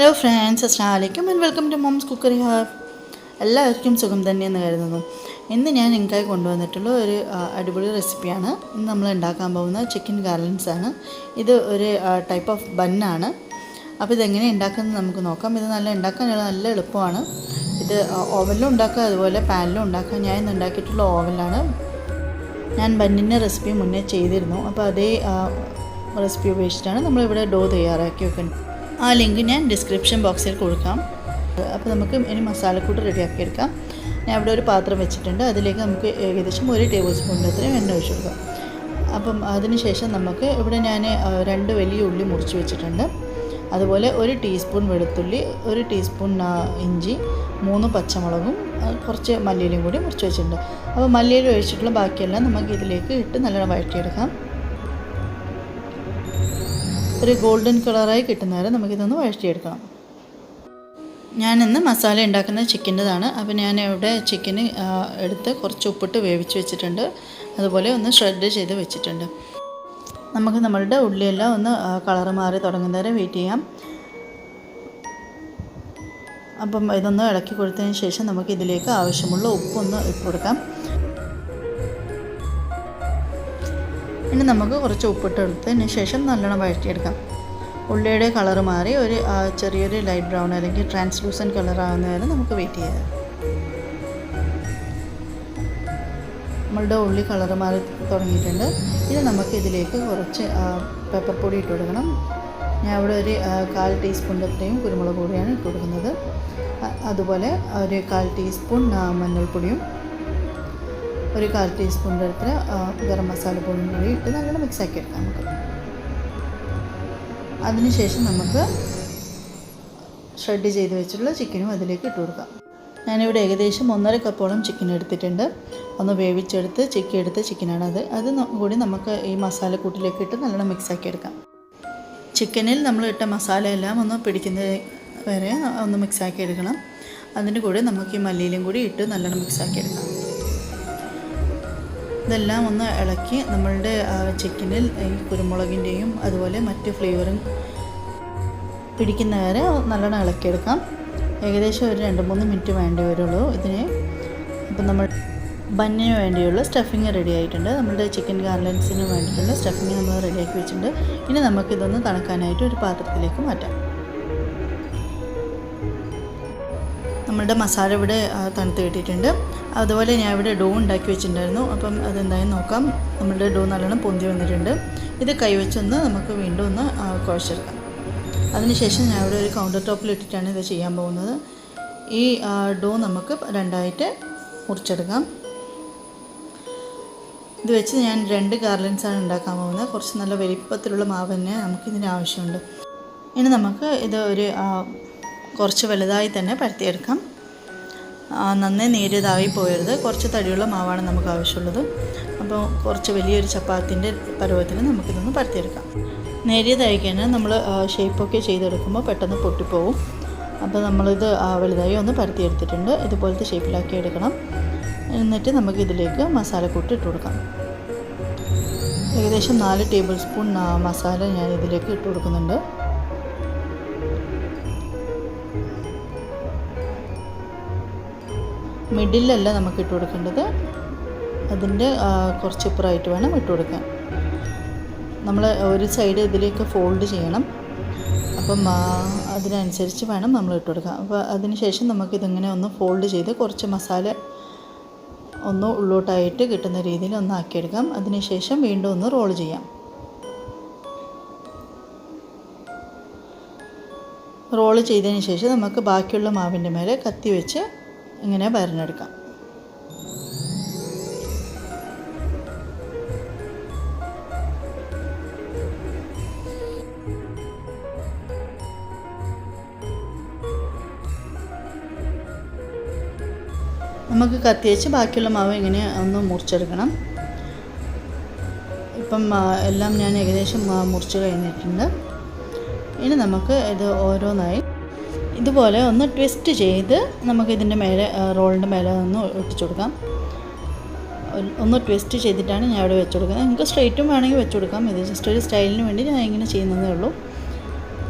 Hello friends, അസ്സലാമു അലൈക്കും and welcome to mom's cookery hub. എല്ലാവർക്കും സുഖം തന്നെയെന്ന് കരുതുന്നു. ഇന്ന് ഞാൻ നിങ്ങൾക്കായി കൊണ്ടുവന്നിട്ടുള്ള ഒരു അടിപൊളി റെസിപ്പിയാണ്. ഇന്ന് നമ്മൾ ഉണ്ടാക്കാൻ പോകുന്ന ചിക്കൻ ഗാർലൻസ് ആണ്. ഇത് ഒരു ടൈപ്പ് ഓഫ് ബണ്ണാണ്. അപ്പോൾ ഇതെങ്ങനെ ഉണ്ടാക്കുന്നത് നമുക്ക് നോക്കാം. ഇത് ഉണ്ടാക്കാൻ നല്ല എളുപ്പമാണ്. ഇത് ഓവനിലും ഉണ്ടാക്കുക, അതുപോലെ പാനിലും ഉണ്ടാക്കുക. ഞാൻ ഇന്ന് ഉണ്ടാക്കിയിട്ടുള്ള ഓവനിലാണ്. ഞാൻ ബണ്ണിൻ്റെ റെസിപ്പി മുന്നേ ചെയ്തിരുന്നു. അപ്പോൾ അതേ റെസിപ്പി ഉപയോഗിച്ചിട്ടാണ് നമ്മളിവിടെ ഡോ തയ്യാറാക്കി വെക്കുന്നത്. ആ ലിങ്ക് ഞാൻ ഡിസ്ക്രിപ്ഷൻ ബോക്സിൽ കൊടുക്കാം. അപ്പോൾ നമുക്ക് ഇനി മസാലക്കൂട്ട് റെഡിയാക്കിയെടുക്കാം. ഞാൻ ഇവിടെ ഒരു പാത്രം വെച്ചിട്ടുണ്ട്. അതിലേക്ക് നമുക്ക് ഏകദേശം 1 ടേബിൾ സ്പൂണിൻ്റെ അത്രയും എണ്ണ ഒഴിച്ചു കൊടുക്കാം. അപ്പം അതിനുശേഷം നമുക്ക് ഇവിടെ ഞാൻ 2 വലിയ ഉള്ളി മുറിച്ച് വെച്ചിട്ടുണ്ട്. അതുപോലെ 1 ടീസ്പൂൺ വെളുത്തുള്ളി, 1 ടീസ്പൂൺ ഇഞ്ചി, 3 പച്ചമുളകും കുറച്ച് മല്ലിയിലും കൂടി മുറിച്ച് വെച്ചിട്ടുണ്ട്. അപ്പോൾ മല്ലിയിൽ ഒഴിച്ചിട്ടുള്ള ബാക്കിയെല്ലാം നമുക്ക് ഇതിലേക്ക് ഇട്ട് നല്ലോണം വഴറ്റിയെടുക്കാം. ഒരു ഗോൾഡൻ കളറായി കിട്ടുന്നവരെ നമുക്കിതൊന്ന് വഴറ്റിയെടുക്കണം. ഞാനിന്ന് മസാല ഉണ്ടാക്കുന്നത് ചിക്കൻ്റെതാണ്. അപ്പോൾ ഞാൻ ഇവിടെ ചിക്കന് എടുത്ത് കുറച്ച് ഉപ്പിട്ട് വേവിച്ച് വെച്ചിട്ടുണ്ട്. അതുപോലെ ഒന്ന് ഷ്രെഡ് ചെയ്ത് വെച്ചിട്ടുണ്ട്. നമുക്ക് നമ്മളുടെ ഉള്ളിയെല്ലാം ഒന്ന് കളറ് മാറി തുടങ്ങുന്നവരെ വെയിറ്റ് ചെയ്യാം. അപ്പം ഇതൊന്ന് ഇളക്കി കൊടുത്തതിന് ശേഷം നമുക്ക് ഇതിലേക്ക് ആവശ്യമുള്ള ഉപ്പൊന്ന് ഇട്ട് കൊടുക്കാം. ഇനി നമുക്ക് കുറച്ച് ഉപ്പിട്ട് എടുത്തതിന് ശേഷം നല്ലോണം വഴറ്റിയെടുക്കാം. ഉള്ളിയുടെ കളറ് മാറി ഒരു ചെറിയൊരു ലൈറ്റ് ബ്രൗൺ അല്ലെങ്കിൽ ട്രാൻസ്ലൂസൻറ്റ് കളർ ആകുന്നവരെ നമുക്ക് വെയിറ്റ് ചെയ്യാം. നമ്മളുടെ ഉള്ളി കളറ് മാറി തുടങ്ങിയിട്ടുണ്ട്. ഇനി നമുക്ക് ഇതിലേക്ക് കുറച്ച് പെപ്പർ പൊടി ഇട്ട് കൊടുക്കണം. ഞാൻ ഇവിടെ ഒരു 1/4 ടീസ്പൂണിൻ്റെ അത്രയും കുരുമുളക് പൊടിയാണ് ഇട്ട് കൊടുക്കുന്നത്. അതുപോലെ ഒരു 1/4 ടീസ്പൂൺ മഞ്ഞൾപ്പൊടിയും, ഒരു 1/4 ടീസ്പൂണിൻ്റെ അത്ര ഗരം മസാല പൊടിയും കൂടി ഇട്ട് നല്ലോണം മിക്സാക്കി എടുക്കാം നമുക്ക്. അതിനുശേഷം നമുക്ക് ഷ്രെഡ് ചെയ്ത് വെച്ചിട്ടുള്ള ചിക്കനും അതിലേക്ക് ഇട്ട് കൊടുക്കാം. ഞാനിവിടെ ഏകദേശം 1.5 കപ്പോളം ചിക്കൻ എടുത്തിട്ടുണ്ട്. ഒന്ന് വേവിച്ചെടുത്ത് ചിക്കിയെടുത്ത ചിക്കനാണത്. അത് കൂടി നമുക്ക് ഈ മസാലക്കൂട്ടിലേക്ക് ഇട്ട് നല്ലോണം മിക്സാക്കി എടുക്കാം. ചിക്കനിൽ നമ്മൾ ഇട്ട മസാലയെല്ലാം ഒന്ന് പിടിക്കുന്നത് വരെ ഒന്ന് മിക്സാക്കി എടുക്കണം. അതിൻ്റെ കൂടെ നമുക്ക് ഈ മല്ലിയിലും കൂടി ഇട്ട് നല്ലോണം മിക്സാക്കി എടുക്കാം. ഇതെല്ലാം ഒന്ന് ഇളക്കി നമ്മളുടെ ചിക്കനിൽ ഈ കുരുമുളകിൻ്റെയും അതുപോലെ മറ്റ് ഫ്ലേവറും പിടിക്കുന്നവരെ നല്ലോണം ഇളക്കിയെടുക്കാം. ഏകദേശം ഒരു 2-3 മിനിറ്റ് വേണ്ടി വരുള്ളൂ ഇതിന്. അപ്പം നമ്മൾ ബന്നിന് വേണ്ടിയുള്ള സ്റ്റഫിങ് റെഡി ആയിട്ടുണ്ട്. നമ്മുടെ ചിക്കൻ ഗാർലൻസിന് വേണ്ടിയിട്ടുള്ള സ്റ്റഫിങ് നമ്മൾ റെഡിയാക്കി വെച്ചിട്ടുണ്ട്. ഇനി നമുക്കിതൊന്ന് തണുക്കാനായിട്ട് ഒരു പാത്രത്തിലേക്ക് മാറ്റാം. നമ്മളുടെ മസാല ഇവിടെ തണുത്ത് കിട്ടിയിട്ടുണ്ട്. അതുപോലെ ഞാൻ ഇവിടെ ഡോ ഉണ്ടാക്കി വെച്ചിട്ടുണ്ടായിരുന്നു. അപ്പം അതെന്തായാലും നോക്കാം. നമ്മളുടെ ഡോ നല്ലോണം പൊന്തി വന്നിട്ടുണ്ട്. ഇത് കൈവച്ചൊന്ന് നമുക്ക് വീണ്ടും ഒന്ന് കുഴച്ചെടുക്കാം. അതിനുശേഷം ഞാൻ ഇവിടെ ഒരു കൗണ്ടർ ടോപ്പിൽ ഇട്ടിട്ടാണ് ഇത് ചെയ്യാൻ പോകുന്നത്. ഈ ഡോ നമുക്ക് 2ആയിട്ട് മുറിച്ചെടുക്കാം. ഇത് വെച്ച് ഞാൻ 2 ഗാർലൻസാണ് ഉണ്ടാക്കാൻ പോകുന്നത്. കുറച്ച് നല്ല വലിപ്പത്തിലുള്ള മാവ് തന്നെ നമുക്കിതിന് ആവശ്യമുണ്ട്. ഇനി നമുക്ക് ഇത് ഒരു കുറച്ച് വലുതായി തന്നെ പരത്തിയെടുക്കാം. നന്നേ നേരിയതായി പോയരുത്. കുറച്ച് തടിയുള്ള മാവാണ് നമുക്ക് ആവശ്യമുള്ളത്. അപ്പോൾ കുറച്ച് വലിയൊരു ചപ്പാത്തിൻ്റെ പരുവത്തിന് നമുക്കിതൊന്ന് പരത്തിയെടുക്കാം. നേരിയതായി കഴിഞ്ഞാൽ നമ്മൾ ഷേപ്പൊക്കെ ചെയ്തെടുക്കുമ്പോൾ പെട്ടെന്ന് പൊട്ടിപ്പോവും. അപ്പോൾ നമ്മളിത് വലുതായി ഒന്ന് പരത്തിയെടുത്തിട്ടുണ്ട്. ഇതുപോലത്തെ ഷേപ്പിലാക്കി എടുക്കണം. എന്നിട്ട് നമുക്കിതിലേക്ക് മസാലക്കൂട്ട് ഇട്ട് കൊടുക്കാം. ഏകദേശം 4 ടേബിൾ സ്പൂൺ മസാല ഞാൻ ഇതിലേക്ക് ഇട്ട് കൊടുക്കുന്നുണ്ട്. മിഡിലല്ല നമുക്ക് ഇട്ട് കൊടുക്കേണ്ടത്, അതിൻ്റെ കുറച്ച് ഇപ്പുറമായിട്ട് വേണം ഇട്ട് കൊടുക്കാൻ. നമ്മൾ ഒരു സൈഡ് ഇതിലേക്ക് ഫോൾഡ് ചെയ്യണം. അപ്പം അതിനനുസരിച്ച് വേണം നമ്മൾ ഇട്ട് കൊടുക്കാൻ. അപ്പോൾ അതിന് ശേഷം നമുക്കിതിങ്ങനെ ഒന്ന് ഫോൾഡ് ചെയ്ത് കുറച്ച് മസാല ഒന്ന് ഉള്ളോട്ടായിട്ട് കിട്ടുന്ന രീതിയിൽ ഒന്ന് ആക്കിയെടുക്കാം. അതിനുശേഷം വീണ്ടും ഒന്ന് റോൾ ചെയ്യാം. റോൾ ചെയ്തതിന് ശേഷം നമുക്ക് ബാക്കിയുള്ള മാവിൻ്റെ മേലെ കത്തി വെച്ച് ഇങ്ങനെ വരഞ്ഞെടുക്കാം. നമുക്ക് കത്തി വെച്ച് ബാക്കിയുള്ള മാവ് ഇങ്ങനെ ഒന്ന് മുറിച്ചെടുക്കണം. ഇപ്പം എല്ലാം ഞാൻ ഏകദേശം മുറിച്ച് കഴിഞ്ഞിട്ടുണ്ട്. ഇനി നമുക്ക് ഇത് ഓരോന്നായി ഇതുപോലെ ഒന്ന് ട്വിസ്റ്റ് ചെയ്ത് നമുക്കിതിൻ്റെ മേലെ റോളിൻ്റെ മേലെ ഒന്ന് ഒട്ടിച്ചു കൊടുക്കാം. ഒന്ന് ട്വിസ്റ്റ് ചെയ്തിട്ടാണ് ഞാൻ ഇവിടെ വെച്ച് കൊടുക്കുന്നത്. നിങ്ങൾക്ക് സ്ട്രെയിറ്റും വേണമെങ്കിൽ വെച്ച് കൊടുക്കാം. ഇത് ജസ്റ്റ് ഒരു സ്റ്റൈലിന് വേണ്ടി ഞാൻ ഇങ്ങനെ ചെയ്യുന്നതേ ഉള്ളൂ.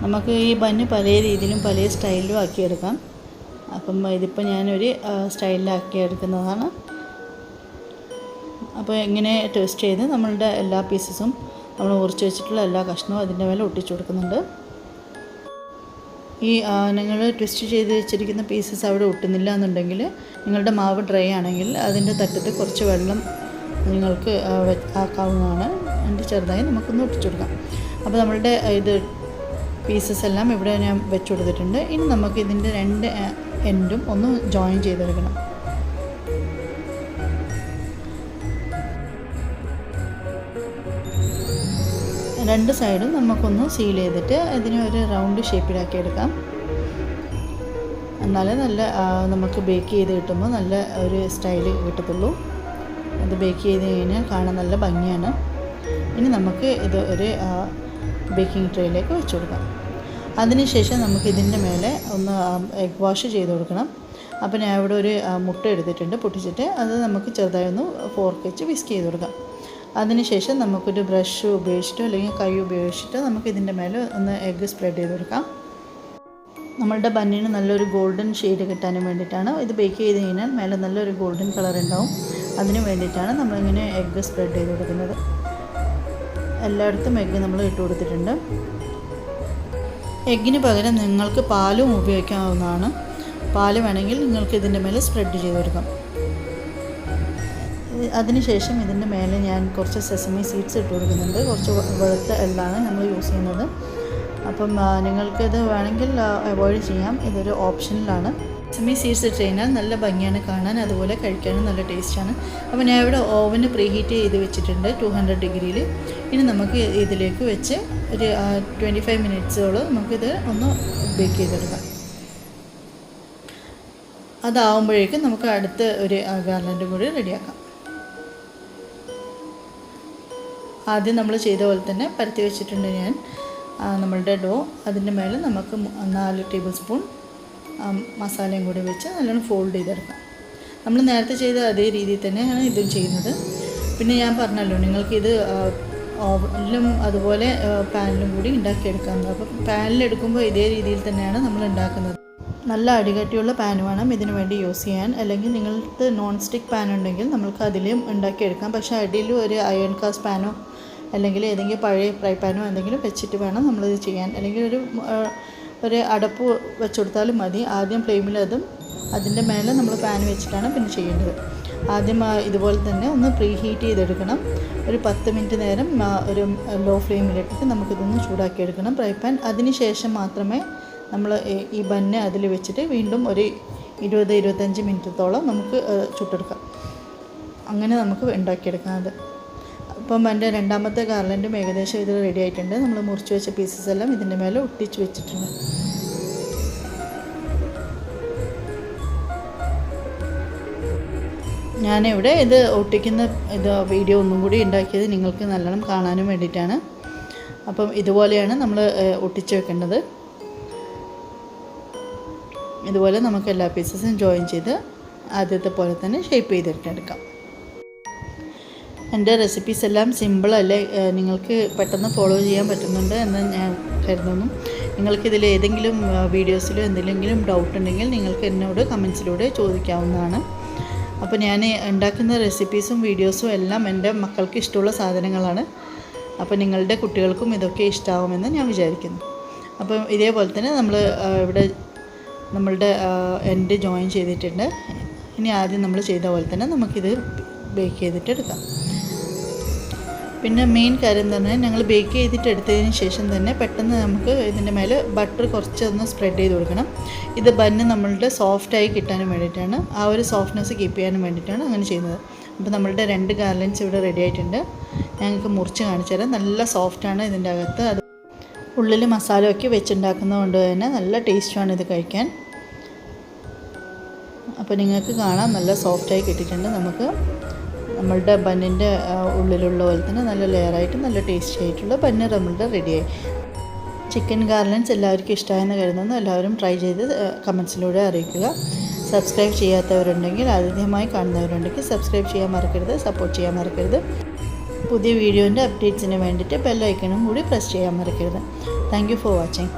നമുക്ക് ഈ ബന്ന് പല രീതിയിലും പല സ്റ്റൈലിലും ആക്കിയെടുക്കാം. അപ്പം ഇതിപ്പോൾ ഞാനൊരു സ്റ്റൈലിലാക്കി എടുക്കുന്നതാണ്. അപ്പോൾ ഇങ്ങനെ ടോസ്റ്റ് ചെയ്ത് നമ്മളുടെ എല്ലാ പീസസും നമ്മൾ മുറിച്ച് വെച്ചിട്ടുള്ള എല്ലാ കഷ്ണവും അതിൻ്റെ മേലെ ഒട്ടിച്ചു കൊടുക്കുന്നുണ്ട്. ഈ നിങ്ങൾ ട്വിസ്റ്റ് ചെയ്ത് വെച്ചിരിക്കുന്ന പീസസ് അവിടെ ഒട്ടുന്നില്ല എന്നുണ്ടെങ്കിൽ നിങ്ങളുടെ മാവ് ഡ്രൈ ആണെങ്കിൽ അതിൻ്റെ തട്ടത്ത് കുറച്ച് വെള്ളം നിങ്ങൾക്ക് ആക്കാവുന്നതാണ്. എന്നിട്ട് ചെറുതായി നമുക്കൊന്ന് ഒട്ടിച്ചു കൊടുക്കാം. അപ്പോൾ നമ്മളുടെ ഇത് പീസസ് എല്ലാം ഇവിടെ ഞാൻ വെച്ച് കൊടുത്തിട്ടുണ്ട്. ഇനി നമുക്ക് ഇതിൻ്റെ രണ്ട് എൻഡും ഒന്ന് ജോയിൻ ചെയ്തെടുക്കണം. രണ്ട് സൈഡും നമുക്കൊന്ന് സീൽ ചെയ്തിട്ട് ഇതിനെ ഒരു റൗണ്ട് ഷേപ്പിലാക്കി എടുക്കാം. എന്നാലേ നല്ല നമുക്ക് ബേക്ക് ചെയ്ത് കിട്ടുമ്പോൾ നല്ല ഒരു സ്റ്റൈൽ കിട്ടത്തുള്ളൂ. അത് ബേക്ക് ചെയ്ത് കഴിഞ്ഞാൽ കാണാൻ നല്ല ഭംഗിയാണ്. ഇനി നമുക്ക് ഇത് ഒരു ബേക്കിംഗ് ട്രേയിലേക്ക് വെച്ച് കൊടുക്കാം. അതിനുശേഷം നമുക്ക് ഇതിൻ്റെ മേലെ ഒന്ന് എഗ് വാഷ് ചെയ്ത് കൊടുക്കണം. അപ്പോൾ ഞാൻ ഇവിടെ ഒരു മുട്ട എടുത്തിട്ടുണ്ട് പൊട്ടിച്ചിട്ട്. അത് നമുക്ക് ചെറുതായി ഒന്ന് ഫോർക്ക് വെച്ച് വിസ്ക് ചെയ്ത് കൊടുക്കാം. അതിനുശേഷം നമുക്കൊരു ബ്രഷ് ഉപയോഗിച്ചിട്ടോ അല്ലെങ്കിൽ കൈ ഉപയോഗിച്ചിട്ടോ നമുക്ക് ഇതിൻ്റെ മേലെ ഒന്ന് എഗ്ഗ് സ്പ്രെഡ് ചെയ്ത് കൊടുക്കാം. നമ്മളുടെ ബന്നിന് നല്ലൊരു ഗോൾഡൻ ഷെയ്ഡ് കിട്ടാനും വേണ്ടിയിട്ടാണ്. ഇത് ബേക്ക് ചെയ്ത് കഴിഞ്ഞാൽ മേലെ നല്ലൊരു ഗോൾഡൻ കളർ ഉണ്ടാവും. അതിന് വേണ്ടിയിട്ടാണ് നമ്മളിങ്ങനെ എഗ്ഗ് സ്പ്രെഡ് ചെയ്ത് കൊടുക്കുന്നത്. എല്ലായിടത്തും എഗ്ഗ് നമ്മൾ ഇട്ട് കൊടുത്തിട്ടുണ്ട്. എഗ്ഗിന് പകരം നിങ്ങൾക്ക് പാലും ഉപയോഗിക്കാവുന്നതാണ്. പാല് വേണമെങ്കിൽ നിങ്ങൾക്ക് ഇതിൻ്റെ മേലെ സ്പ്രെഡ് ചെയ്ത് കൊടുക്കാം. അതിനുശേഷം ഇതിൻ്റെ മേലെ ഞാൻ കുറച്ച് സെസമി സീഡ്സ് ഇട്ട് കൊടുക്കുന്നുണ്ട്. കുറച്ച് വെളുത്ത എള്ളാണ് നമ്മൾ യൂസ് ചെയ്യുന്നത്. അപ്പം നിങ്ങൾക്കിത് വേണമെങ്കിൽ അവോയ്ഡ് ചെയ്യാം. ഇതൊരു ഓപ്ഷനിലാണ്. സെസമി സീഡ്സ് ഇട്ട് കഴിഞ്ഞാൽ നല്ല ഭംഗിയാണ് കാണാൻ, അതുപോലെ കഴിക്കാനും നല്ല ടേസ്റ്റാണ്. അപ്പോൾ ഞാൻ ഇവിടെ ഓവന് പ്രീ ഹീറ്റ് ചെയ്ത് വെച്ചിട്ടുണ്ട് 200 ഡിഗ്രിയിൽ. ഇനി നമുക്ക് ഇതിലേക്ക് വെച്ച് ഒരു 25 മിനിറ്റ്സോളം നമുക്കിത് ഒന്ന് ബേക്ക് ചെയ്തെടുക്കാം. അതാവുമ്പോഴേക്കും നമുക്ക് അടുത്ത ഒരു ഗാർലൻഡും കൂടി റെഡിയാക്കാം. ആദ്യം നമ്മൾ ചെയ്ത പോലെ തന്നെ പരത്തി വെച്ചിട്ടുണ്ട് ഞാൻ നമ്മളുടെ ഡോ. അതിൻ്റെ മേലെ നമുക്ക് 4 ടേബിൾ സ്പൂൺ മസാലയും കൂടി വെച്ച് നല്ലോണം ഫോൾഡ് ചെയ്തെടുക്കാം. നമ്മൾ നേരത്തെ ചെയ്ത അതേ രീതിയിൽ തന്നെയാണ് ഇതും ചെയ്യുന്നത്. പിന്നെ ഞാൻ പറഞ്ഞല്ലോ നിങ്ങൾക്കിത് ഓവനിലും അതുപോലെ പാനിലും കൂടി ഉണ്ടാക്കിയെടുക്കാവുന്നത്. അപ്പം പാനിലെടുക്കുമ്പോൾ ഇതേ രീതിയിൽ തന്നെയാണ് നമ്മൾ ഉണ്ടാക്കുന്നത്. നല്ല അടികട്ടിയുള്ള പാൻ വേണം ഇതിനു വേണ്ടി യൂസ് ചെയ്യാൻ. അല്ലെങ്കിൽ നിങ്ങൾക്ക് നോൺ സ്റ്റിക്ക് പാൻ ഉണ്ടെങ്കിൽ നമുക്ക് അതിലും ഉണ്ടാക്കിയെടുക്കാം. പക്ഷേ അടിയിൽ ഒരു അയൺ കാസ്റ്റ് പാനോ അല്ലെങ്കിൽ ഏതെങ്കിലും പഴയ ഫ്രൈ പാനോ എന്തെങ്കിലും വെച്ചിട്ട് വേണം നമ്മളിത് ചെയ്യാൻ. അല്ലെങ്കിൽ ഒരു അടപ്പ് വെച്ച് കൊടുത്താലും മതി. ആദ്യം ഫ്ലെയിമിൽ അതിൻ്റെ മേലെ നമ്മൾ പാൻ വെച്ചിട്ടാണ് പിന്നെ ചെയ്യേണ്ടത്. ആദ്യം ഇതുപോലെ തന്നെ ഒന്ന് പ്രീ ഹീറ്റ് ചെയ്തെടുക്കണം. ഒരു 10 മിനിറ്റ് നേരം ഒരു ലോ ഫ്ലെയിമിലിട്ടിട്ട് നമുക്കിതൊന്ന് ചൂടാക്കിയെടുക്കണം ഫ്രൈ പാൻ. അതിന് ശേഷം മാത്രമേ നമ്മൾ ഈ ബന്ന് അതിൽ വെച്ചിട്ട് വീണ്ടും ഒരു 20-25 മിനിറ്റത്തോളം നമുക്ക് ചുട്ടെടുക്കാം. അങ്ങനെ നമുക്ക് ഉണ്ടാക്കിയെടുക്കാം അത്. അപ്പം എൻ്റെ രണ്ടാമത്തെ ഗാർലൻഡും ഏകദേശം ഇത് റെഡി ആയിട്ടുണ്ട്. നമ്മൾ മുറിച്ച് വെച്ച പീസസ് എല്ലാം ഇതിൻ്റെ മേലെ ഒട്ടിച്ച് വെച്ചിട്ടുണ്ട്. ഞാനിവിടെ ഇത് ഒട്ടിക്കുന്ന വീഡിയോ ഒന്നും കൂടി ഉണ്ടാക്കിയത് നിങ്ങൾക്ക് നല്ലോണം കാണാനും വേണ്ടിയിട്ടാണ്. അപ്പം ഇതുപോലെയാണ് നമ്മൾ ഒട്ടിച്ച് വെക്കേണ്ടത്. ഇതുപോലെ നമുക്ക് എല്ലാ പീസസും ജോയിൻ ചെയ്ത് ആദ്യത്തെ പോലെ തന്നെ ഷേപ്പ് ചെയ്തിട്ടെടുക്കാം. എൻ്റെ റെസിപ്പീസ് എല്ലാം സിമ്പിളല്ലേ, നിങ്ങൾക്ക് പെട്ടെന്ന് ഫോളോ ചെയ്യാൻ പറ്റുന്നുണ്ട് എന്ന് ഞാൻ കരുതുന്നു. നിങ്ങൾക്കിതിൽ ഏതെങ്കിലും വീഡിയോസിലോ എന്തെങ്കിലും ഡൗട്ട് ഉണ്ടെങ്കിൽ നിങ്ങൾക്ക് എന്നോട് കമൻസിലൂടെ ചോദിക്കാവുന്നതാണ്. അപ്പോൾ ഞാൻ ഉണ്ടാക്കുന്ന റെസിപ്പീസും വീഡിയോസും എല്ലാം എൻ്റെ മക്കൾക്ക് ഇഷ്ടമുള്ള സാധനങ്ങളാണ്. അപ്പോൾ നിങ്ങളുടെ കുട്ടികൾക്കും ഇതൊക്കെ ഇഷ്ടമാവുമെന്ന് ഞാൻ വിചാരിക്കുന്നു. അപ്പം ഇതേപോലെ തന്നെ നമ്മൾ ഇവിടെ നമ്മളുടെ എൻഡ് ജോയിൻ ചെയ്തിട്ടുണ്ട്. ഇനി ആദ്യം നമ്മൾ ചെയ്ത പോലെ തന്നെ നമുക്കിത് ബേക്ക് ചെയ്തിട്ട് എടുക്കാം. പിന്നെ മെയിൻ കാര്യം എന്ന് പറഞ്ഞാൽ ഞങ്ങൾ ബേക്ക് ചെയ്തിട്ട് എടുത്തതിന് ശേഷം തന്നെ പെട്ടെന്ന് നമുക്ക് ഇതിൻ്റെ മേലെ ബട്ടർ കുറച്ചൊന്ന് സ്പ്രെഡ് ചെയ്ത് കൊടുക്കണം. ഇത് ബന്ന് നമ്മളുടെ സോഫ്റ്റായി കിട്ടാനും വേണ്ടിയിട്ടാണ്, ആ ഒരു സോഫ്റ്റ്നെസ് കീപ്പ് ചെയ്യാനും വേണ്ടിയിട്ടാണ് അങ്ങനെ ചെയ്യുന്നത്. അപ്പോൾ നമ്മളുടെ 2 ഗാർലൻഡ്സ് ഇവിടെ റെഡി ആയിട്ടുണ്ട്. ഞങ്ങൾക്ക് മുറിച്ച് കാണിച്ചു തരാം. നല്ല സോഫ്റ്റാണ് ഇതിൻ്റെ അകത്ത്. അത് ഉള്ളിൽ മസാലയൊക്കെ വെച്ചുണ്ടാക്കുന്നത് കൊണ്ട് തന്നെ നല്ല ടേസ്റ്റുമാണ് ഇത് കഴിക്കാൻ. അപ്പോൾ നിങ്ങൾക്ക് കാണാം നല്ല സോഫ്റ്റായി കിട്ടിയിട്ടുണ്ട്. നമുക്ക് നമ്മളുടെ ബന്നിൻ്റെ ഉള്ളിലുള്ള പോലെ തന്നെ നല്ല ലെയറായിട്ട് നല്ല ടേസ്റ്റി ആയിട്ടുള്ള ബന്ന് നമ്മളുടെ റെഡിയായി. ചിക്കൻ ഗാർലൻഡ്സ് എല്ലാവർക്കും ഇഷ്ടമായെന്ന് കരുതുന്നു. എല്ലാവരും ട്രൈ ചെയ്ത് കമൻസിലൂടെ അറിയിക്കുക. സബ്സ്ക്രൈബ് ചെയ്യാത്തവരുണ്ടെങ്കിൽ, ആദ്യമായി കാണുന്നവരുണ്ടെങ്കിൽ സബ്സ്ക്രൈബ് ചെയ്യാൻ മറക്കരുത്, സപ്പോർട്ട് ചെയ്യാൻ മറക്കരുത്. പുതിയ വീഡിയോൻ്റെ അപ്ഡേറ്റ്സിന് വേണ്ടിയിട്ട് ബെൽ ഐക്കണും കൂടി പ്രസ് ചെയ്യാൻ മറക്കരുത്. Thank you for watching.